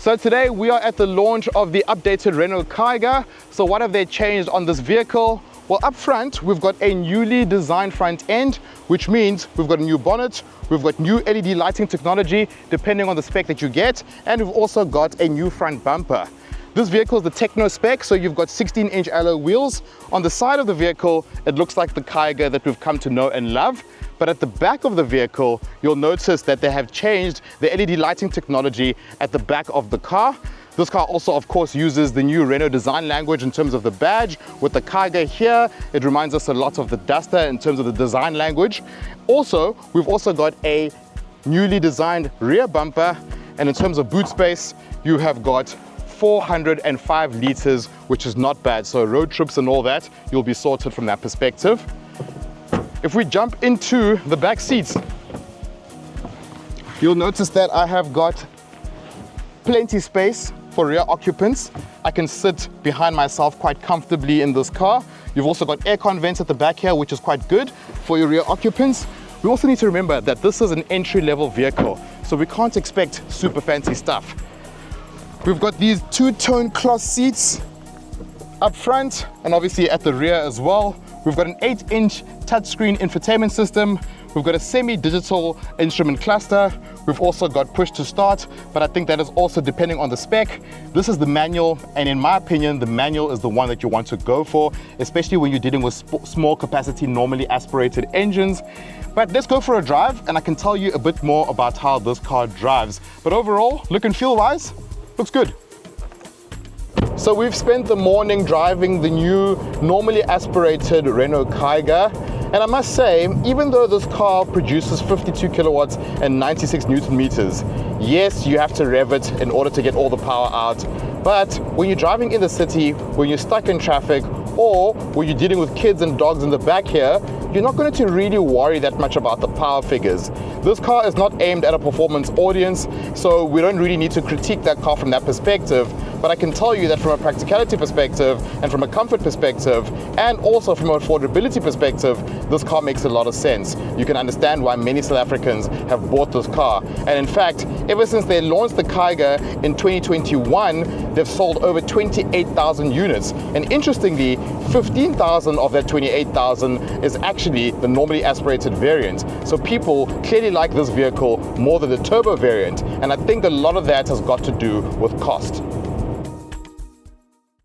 So today we are at the launch of the updated Renault Kiger. So what have they changed on this vehicle? Well, up front, we've got a newly designed front end, which means we've got a new bonnet, we've got new LED lighting technology, depending on the spec that you get, and we've also got a new front bumper. This vehicle is the Techno spec, so you've got 16-inch alloy wheels. On the side of the vehicle, it looks like the Kiger that we've come to know and love. But at the back of the vehicle, you'll notice that they have changed the LED lighting technology at the back of the car. This car also, of course, uses the new Renault design language in terms of the badge. With the Kiger here, it reminds us a lot of the Duster in terms of the design language. Also, we've also got a newly designed rear bumper. And in terms of boot space, you have got 405 liters, which is not bad. So road trips and all that, you'll be sorted from that perspective. If we jump into the back seats, you'll notice that I have got plenty space for rear occupants. I can sit behind myself quite comfortably in this car. You've also got aircon vents at the back here, which is quite good for your rear occupants. We also need to remember that this is an entry-level vehicle, so we can't expect super fancy stuff. We've got these two-tone cloth seats up front and obviously at the rear as well. We've got an 8-inch touchscreen infotainment system. We've got a semi-digital instrument cluster. We've also got push to start, but I think that is also depending on the spec. This is the manual, and in my opinion, the manual is the one that you want to go for, especially when you're dealing with small capacity, normally aspirated engines. But let's go for a drive, and I can tell you a bit more about how this car drives. But overall, look and feel wise, looks good. So we've spent the morning driving the new, normally aspirated Renault Kiger. And I must say, even though this car produces 52 kilowatts and 96 Newton meters, yes, you have to rev it in order to get all the power out. But when you're driving in the city, when you're stuck in traffic, or when you're dealing with kids and dogs in the back here, you're not going to really worry that much about the power figures. This car is not aimed at a performance audience, so we don't really need to critique that car from that perspective. But I can tell you that from a practicality perspective and from a comfort perspective and also from an affordability perspective, this car makes a lot of sense. You can understand why many South Africans have bought this car. And in fact, ever since they launched the Kiger in 2021, they've sold over 28,000 units. And interestingly, 15,000 of that 28,000 is actually the normally aspirated variant. So people clearly like this vehicle more than the turbo variant. And I think a lot of that has got to do with cost.